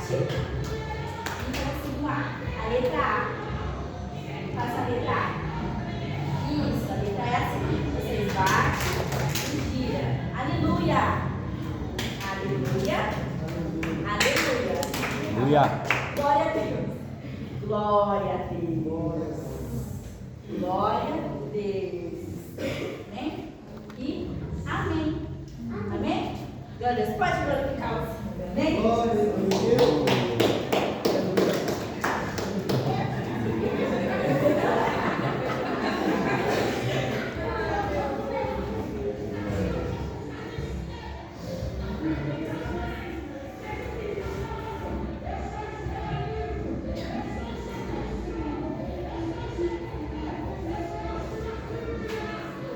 E próximo a letra A. Faça a letra A. Isso, a letra A é assim. Você bate e gira. Aleluia. Aleluia. Aleluia. Aleluia. Glória a Deus. Glória a Deus. Glória a Deus. Amém? E amém. Amém? Glória a Deus. Pode glorificar o Senhor. Amém? Glória a Deus.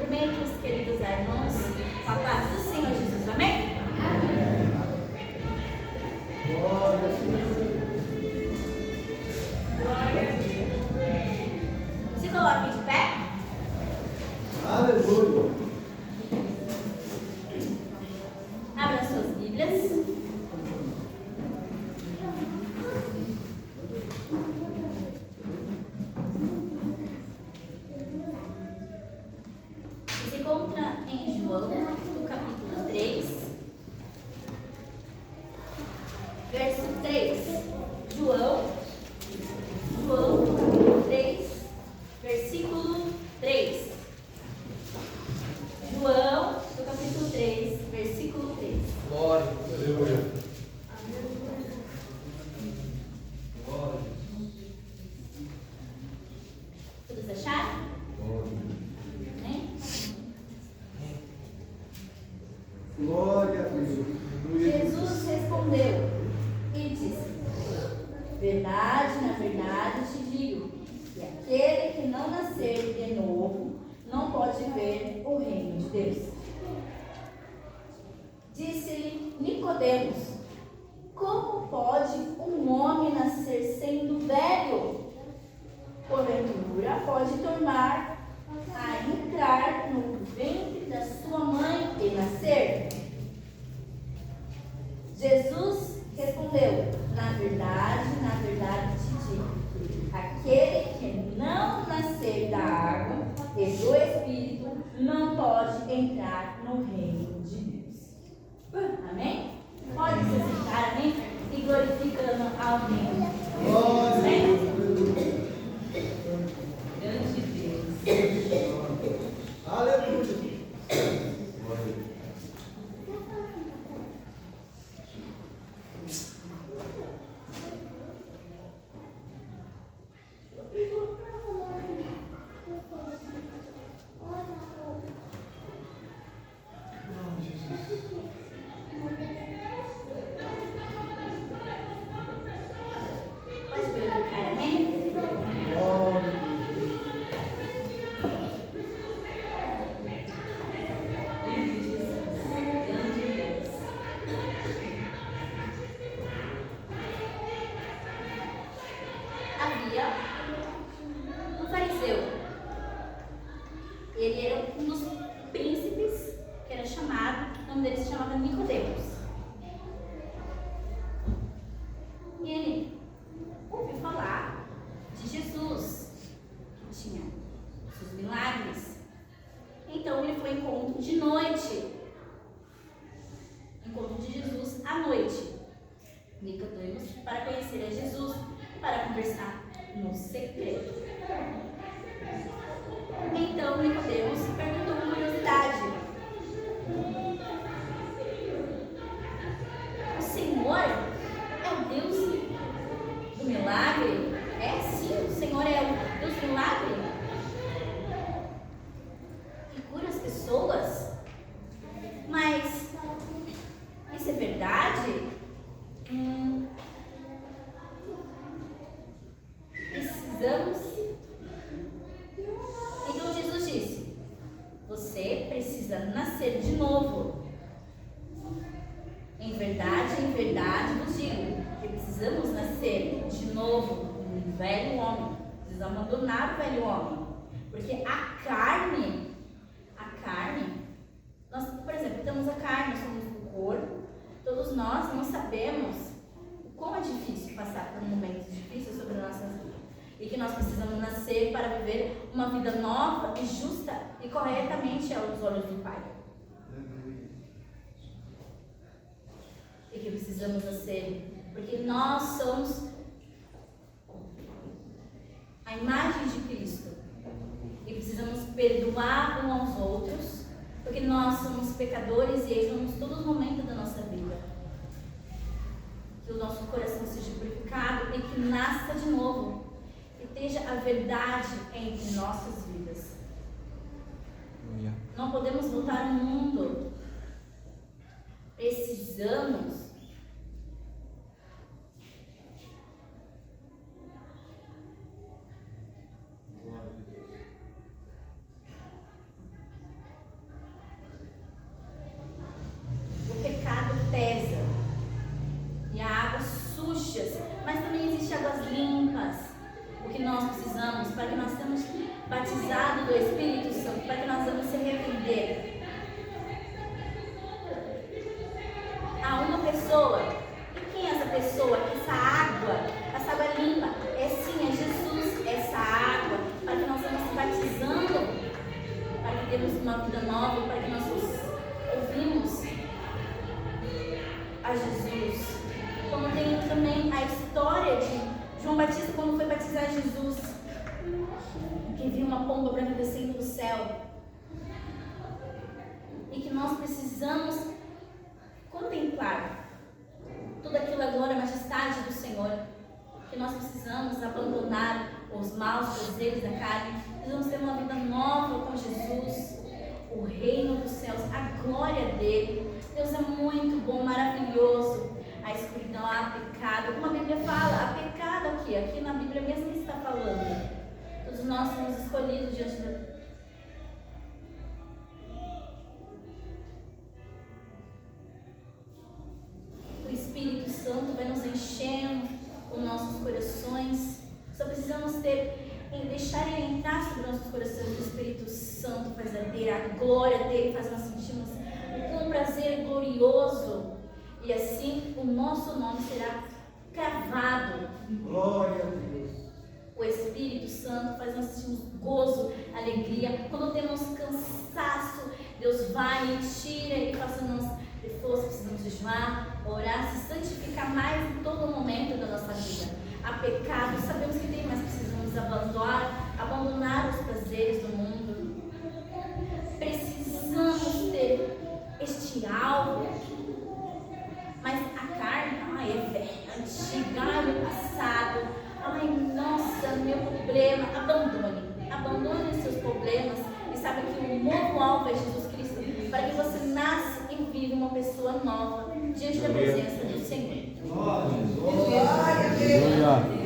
Meus queridos irmãos, com a paz do Senhor Jesus, amém? Glória a Deus. Glória a Deus. Se coloque de pé. Aleluia. Abra suas Bíblias. Se encontra em João, no capítulo 3, verso 3. João, no capítulo 3, versículo 3. João, no capítulo 3, versículo 3. Glória. Aleluia. Glória. Todos acharam? Amém? Glória a Deus. Aleluia. Jesus respondeu e disse: Verdade, na verdade te digo, que aquele que não nascer de novo não pode ver o reino de Deus. Disse-lhe Nicodemos: Como pode um homem nascer sendo velho? Porventura pode tornar a entrar no ventre da sua mãe e nascer? Jesus respondeu: Na verdade te digo, aquele que não nascer da água e do Espírito não pode entrar no reino de Deus. Amém? Pode se sentar, amém? E glorificando ao Deus. Glória a Amém? Deus. Grande Deus. Aleluia. Pode glorificar, amém? Glória. Grande Deus. Havia um fariseu. Ele era um dos príncipes que era chamado, o nome dele se chamava Nicodemos. E ele ouviu falar de Jesus, que tinha seus milagres. Então ele foi ao encontro de noite. Encontro de Jesus à noite. Nicodemos para conhecer a Jesus e para conversar no secreto. Então Nicodemos perguntou com curiosidade: O Senhor é o Deus do milagre? É sim, o Senhor é o Deus do milagre? Que cura as pessoas? Mas isso é verdade? Precisamos. Então Jesus disse: Você precisa nascer de novo. Em verdade vos digo que precisamos nascer de novo um velho homem. Precisamos abandonar o velho homem. Porque a carne, nós, por exemplo, temos a carne, nós somos o corpo. Todos nós não sabemos o quão é difícil que nós precisamos nascer para viver uma vida nova e justa e corretamente aos olhos do Pai. E que precisamos nascer, porque nós somos a imagem de Cristo. E precisamos perdoar uns aos outros, porque nós somos pecadores e erramos todos os momentos da nossa vida. Que o nosso coração seja purificado e que nasça de novo. Que esteja a verdade entre nossas vidas. Não podemos voltar ao mundo. Precisamos pesa e a água sujas, mas também existem águas limpas. O que nós precisamos para que nós sejamos batizados do Espírito Santo, para que nós vamos se arrepender. Há uma pessoa, e quem é essa pessoa? Essa água limpa, é sim, é Jesus, essa água, para que nós vamos se batizando, para que temos uma vida nova, para que nós ouvimos a Jesus. Como tem também a história de João Batista, quando foi batizar Jesus, que viu uma pomba branca descendo do céu, e que nós precisamos contemplar tudo aquilo agora, a majestade do Senhor, que nós precisamos abandonar os maus prazeres da carne, precisamos ter uma vida nova com Jesus, o reino dos céus, a glória dele. Deus é muito bom, maravilhoso. A escuridão, há pecado, como a Bíblia fala, há pecado aqui na Bíblia mesmo está falando. Todos nós somos escolhidos diante da... O Espírito Santo vai nos enchendo os nossos corações. Só precisamos deixar ele entrar sobre nossos corações. O Espírito Santo faz arder, a glória dele faz nós sentirmos um prazer glorioso, e assim o nosso nome será cravado. Glória a Deus. O Espírito Santo faz nós sentirmos gozo, alegria. Quando temos cansaço, Deus vai e tira e faça-nos ter força. Precisamos jejuar, orar, se santificar mais em todo momento da nossa vida. Há pecado, sabemos que tem, mas precisamos abandonar os prazeres do mundo. Precisamos ter este alvo, mas a carne, é velha, antiga, meu passado, nossa, meu problema. Abandone os seus problemas e saiba que o novo alvo é Jesus Cristo, para que você nasça e viva uma pessoa nova diante da presença do Senhor. Glória a Deus.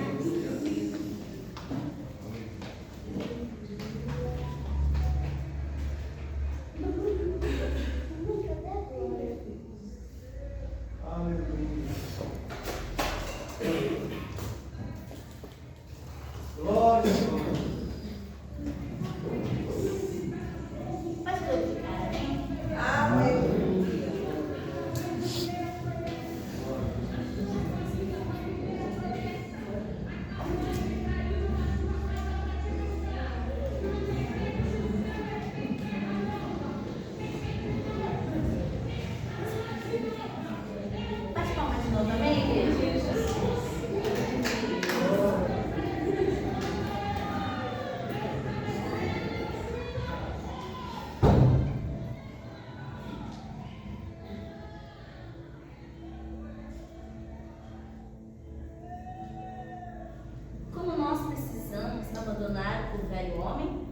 Abandonar o velho homem.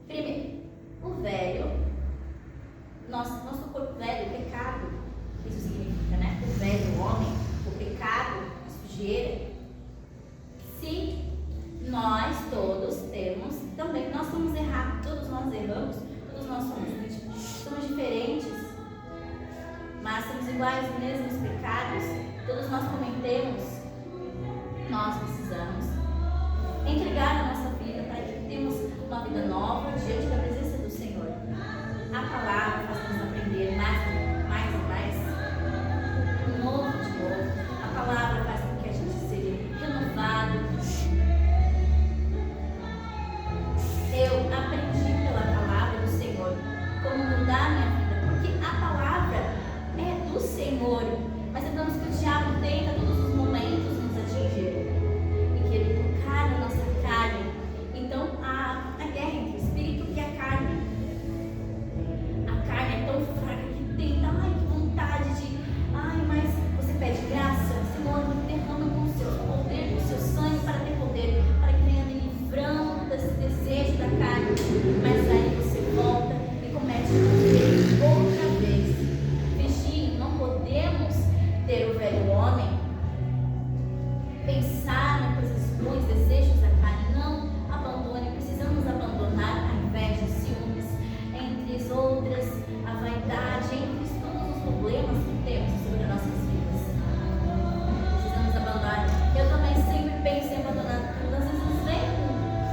Primeiro, o velho, nosso corpo velho, o pecado, isso significa, né? O velho homem, o pecado, a sujeira. Se nós todos temos, também nós somos errados, todos nós erramos, todos nós somos diferentes, mas somos iguais aos mesmos pecados, todos nós cometemos. Nós precisamos entregar a nossa vida para que tenhamos uma vida nova diante da presença do Senhor. A palavra faz-nos aprender mais e mais, de novo. A palavra faz com que a gente seja renovado para nossas vidas. Precisamos abandonar. Eu também sempre penso em abandonar tudo. Às vezes vem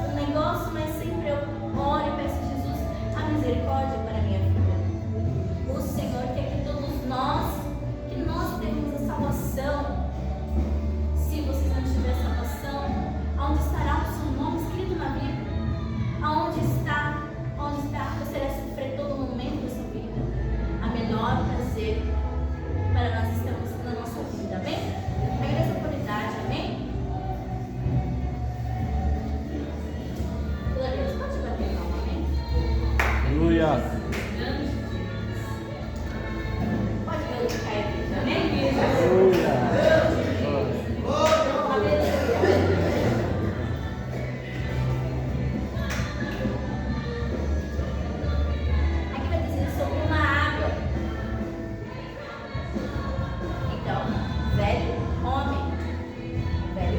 um negócio, mas sempre eu oro e peço a Jesus a misericórdia para a minha vida. O Senhor quer que todos nós, que nós temos a salvação. Se vocês não tiverem salvação, aonde estará o seu nome escrito na Bíblia? Aonde está? Onde está? Você irá sofrer todo momento da sua vida. A melhor prazer para nós estamos na nossa vida, amém? A igreja é autoridade, amém? Glória a Deus, pode bater palma, amém? Aleluia. Pode ver o que cai aqui, amém? Aleluia. Aqui vai dizer sobre uma água. Então, velho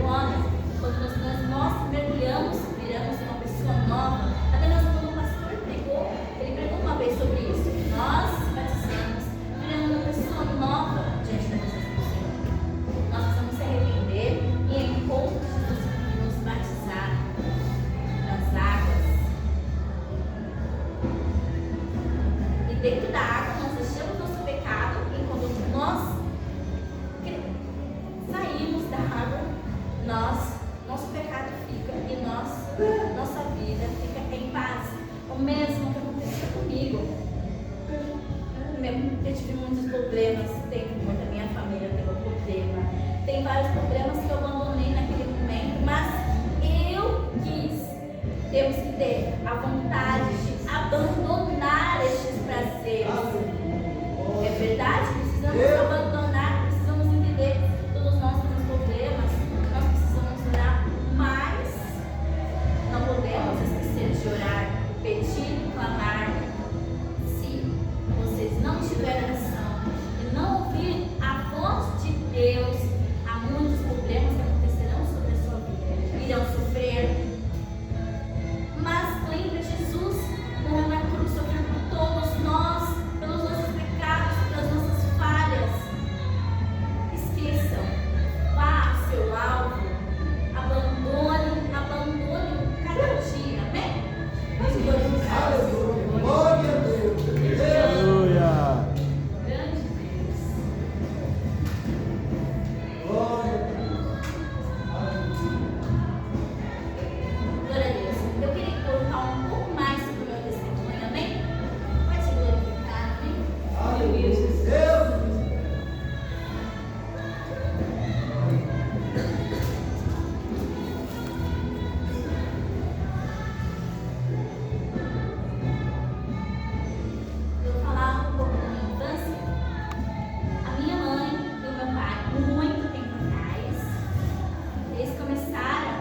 homem, quando nós mergulhamos, viramos uma pessoa nova. Até mesmo quando o pastor pregou, ele pregou uma vez sobre isso. Nós batizamos, viramos uma pessoa nova diante da presença do Senhor. Nós precisamos se arrepender e em encontro de Jesus nos batizar nas águas. E dentro da água nós deixamos nosso pecado, e quando nós saímos da água, nosso pecado fica e nossa vida fica em paz. O mesmo que aconteceu comigo. Eu tive muitos problemas, a minha família teve um problema, tem vários problemas que eu abandonei naquele momento, mas eu quis. Temos que ter a vontade de abandonar estes prazeres. É verdade? Precisamos abandonar, precisamos entender. Todos nós temos problemas, nós precisamos orar mais. Não podemos esquecer de orar, pedir, clamar. Se vocês não tiverem oração e não ouvir a voz de Deus, há muitos problemas que acontecerão sobre a sua vida. Irão sofrer. Mas lembre, Jesus morreu na cruz, sofreu por todos nós, pelos nossos pecados, pelas nossas falhas. Esqueçam, vá ao seu alvo, abandone cada dia, amém? Mas Glória a Deus. Aleluia. grande Deus. Glória a Deus. Eu queria colocar um pouco mais sobre o meu testemunho, amém? Pode glorificar, amém? Aleluia. Eu vou falar um pouco da minha infância. A minha mãe e o meu pai, muito tempo atrás, eles começaram.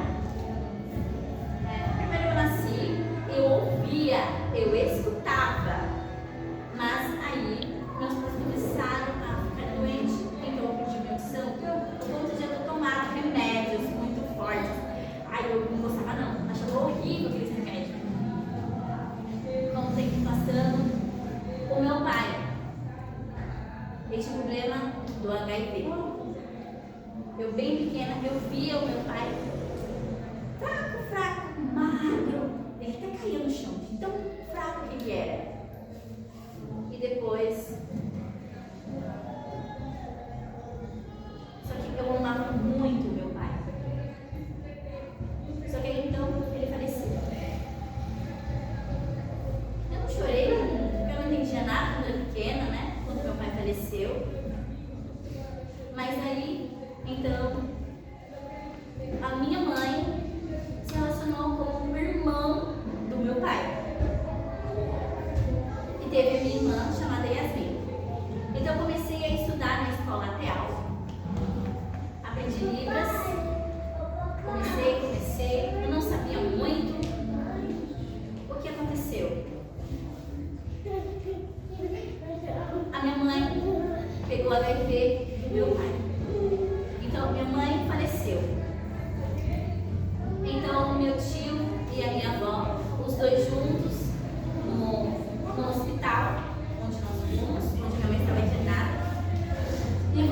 Primeiro eu nasci, eu ouvia, eu escutava, mas aí meus pais começaram a ficar doentes, então eu perdi minha audição, ao ponto de eu tomar remédios muito fortes. Aí eu não gostava não, achava horrível aqueles remédios. Com o tempo passando, o meu pai, esse problema do HIV. Eu bem pequena, eu via o meu pai fraco, magro. Ele até caía no chão, de tão fraco que ele era. E depois, só que eu amava muito o meu pai. Só que aí então ele faleceu. Eu não chorei, porque eu não entendia nada quando eu era pequena, né? Quando meu pai faleceu. Mas aí, então, a minha mãe se relacionou com o irmão do meu pai. E teve a minha irmã chamada Yasmin. Então eu comecei a estudar na escola até alta. Aprendi Libras. Comecei. Eu não sabia muito. O que aconteceu? A minha mãe pegou HIV do meu pai. Então minha mãe faleceu. Então meu tio e a minha avó, os dois juntos, no hospital onde nós fomos, onde minha mãe estava internada. E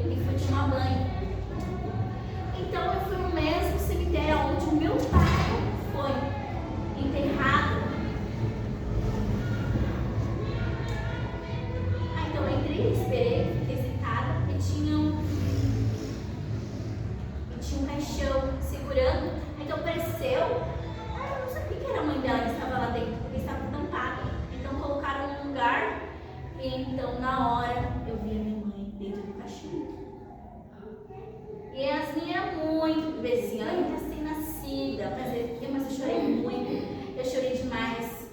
e fui tomar banho. Então eu fui no mesmo cemitério onde o meu pai foi enterrado. Então eu entrei, esperei, fiquei sentada e tinha um caixão segurando. Então apareceu. Eu não sabia que era a mãe dela que estava lá dentro, porque estava tampada. Então colocaram num lugar. E então na hora eu vi a minha mãe dentro do caixão. E a Yasmin era muito bebezinha, ela era recém-nascida, mas eu chorei muito. Eu chorei demais.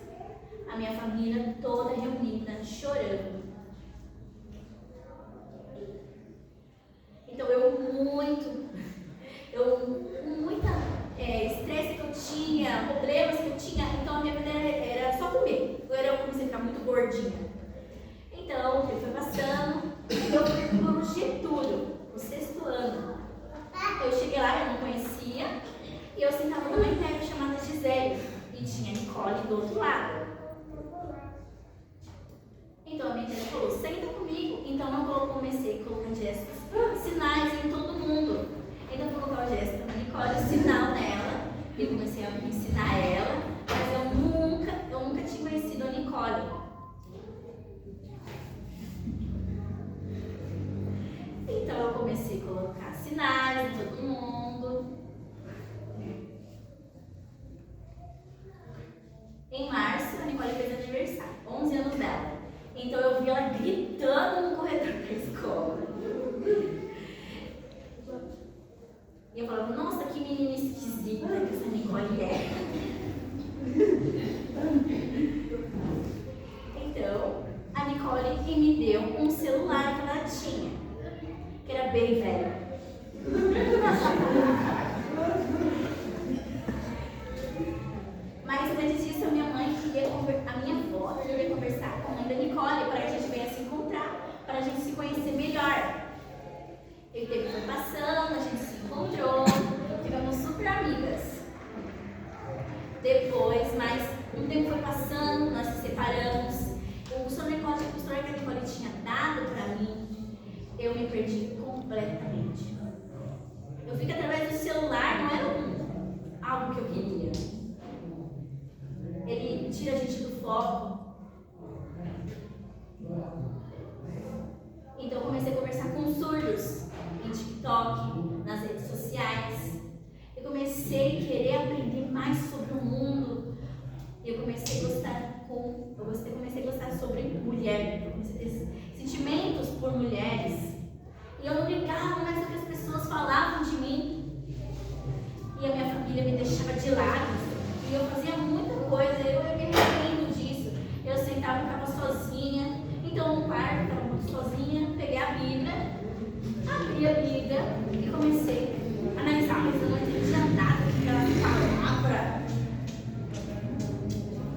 A minha família toda reunida, chorando. Então muita estresse que eu tinha, problemas que eu tinha, então a minha vida era só comer. Eu comecei a ficar muito gordinha. Então, o tempo foi passando, eu fui pro Getúlio, no 6º ano. Eu cheguei lá, eu não conhecia, e eu sentava numa inteira chamada Gisele, e tinha a Nicole do outro lado. Então a minha tia falou, senta comigo. Então eu comecei a colocar gestos, sinais em todo mundo. Então eu vou colocar o gesto da Nicole, o sinal nela. E eu comecei a ensinar ela, mas eu nunca tinha conhecido a Nicole. Então eu comecei a colocar sinais em todo mundo. Em março, a Nicole fez aniversário, 11 anos dela. Então eu vi ela gritando no corredor da escola. E eu falava, nossa, que menina esquisita que essa Nicole é. Então, a Nicole me deu um celular que ela tinha, que era bem velho. Mas antes disso, a minha avó queria conversar com a mãe da Nicole para a gente venha se encontrar, para a gente se conhecer melhor. E o tempo foi passando, a gente se encontrou, ficamos super amigas. Depois, mas um tempo foi passando, nós se separamos. O sonho que a Nicole tinha dado para mim, eu me perdi completamente. Eu vi que através do celular não era algo que eu queria. Ele tira a gente do foco. Então eu comecei a conversar com surdos em TikTok, nas redes sociais. Eu comecei a querer aprender mais sobre o mundo. E eu comecei a gostar sobre mulher. Eu comecei a ter sentimentos por mulheres. E eu não ligava mais o que as pessoas falavam de mim. E a minha família me deixava de lado. E eu fazia muita coisa, eu me arrependo disso. Eu sentava e ficava sozinha. Então no quarto, estava muito sozinha, peguei a Bíblia, abri a Bíblia e comecei a analisar, mas eu não entendia nada daquela palavra.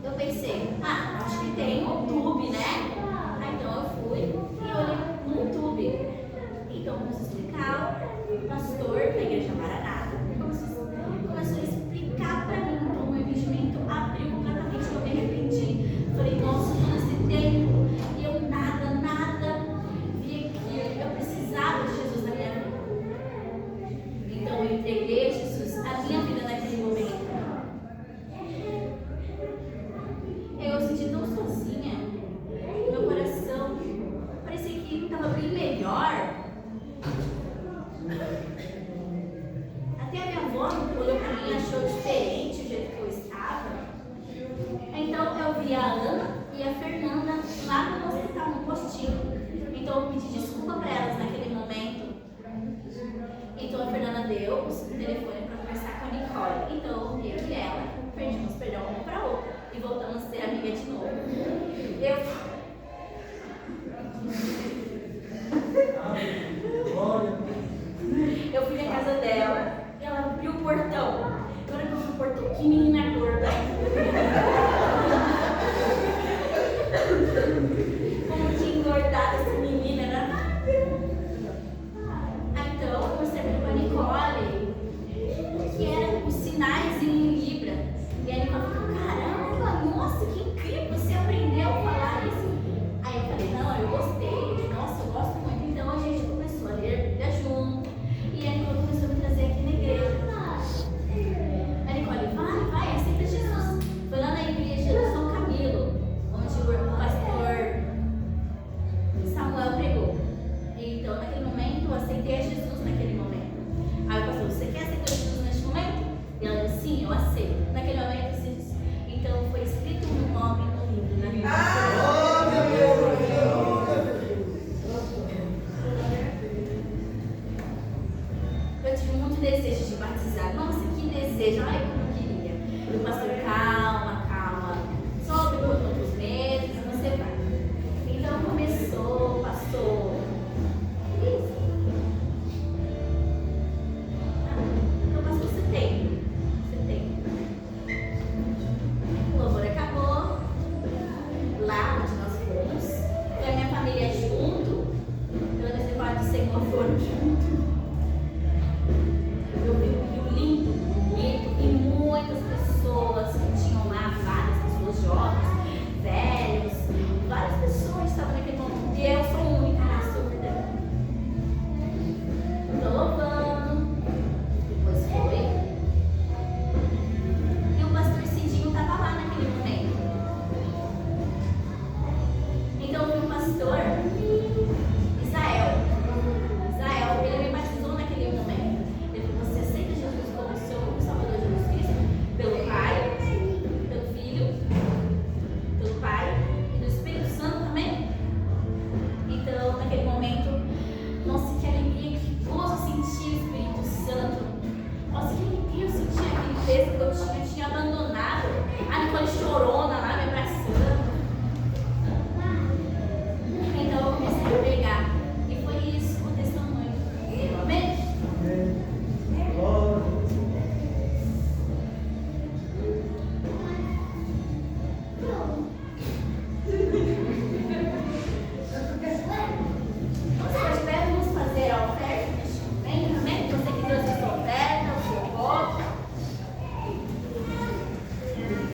Eu pensei, acho que tem YouTube, né? Então eu fui e olhei no YouTube. Então começou a explicar, o pastor da igreja Maranata começou a explicar para mim. Então o meu entendimento abriu completamente, eu me arrependi. Falei, nossa, todo esse tempo e eu nada vi que eu precisava de Jesus na minha vida. Então eu entreguei a Jesus a minha vida naquele momento. Eu me senti tão sozinha, meu coração parecia que estava bem melhor. Até a minha avó olhou para mim e achou diferente o jeito que eu estava. Então eu vi a Ana e a Fernanda lá no hospital, no postinho. Então eu pedi desculpa para elas naquele momento. Então a Fernanda deu o telefone para conversar com a Nicole. Então eu e ela pedimos perdão uma para a outra e voltamos a ser amiga de novo. Eu fui na casa dela e ela abriu o portão. Na hora que eu abri o portão, que menina gorda! Como tinha engordado essa menina, né? Então eu comecei a brincar com a Nicole. quer Jesus naquele momento. Aí o pastor, você quer aceitar Jesus neste momento? E ela disse, sim, eu aceito. Naquele momento, você disse, então foi escrito um nome no livro, né? Eu tive muito desejo de batizar. Nossa, que desejo. Ai, como eu queria. E o pastor, calma, calma. Sobe por outros meses, você vai. Então começou, pastor. Isso. Então, pastor, você tem. O louvor acabou. Lá onde nós fomos. Foi a minha família junto. Pela misericórdia do Senhor foram junto. Eu vi um rio lindo, bonito, e muitas pessoas que tinham lá, várias pessoas jovens, velhos, várias pessoas estavam naquele momento. E eu sou única na surda. Estou louvando. Depois foi. E o pastor Cidinho estava lá naquele momento. Então o pastor Israel, ele me batizou naquele momento. Ele falou, você aceita Jesus como seu Salvador Jesus Cristo? Pelo Pai, pelo Filho, pelo Pai e do Espírito Santo também? Então, naquele momento, nossa, que alegria, que gozo sentir o Espírito Santo. Nossa, que alegria eu sentir aquele peso que eu tinha abandonado. A Nicole chorona lá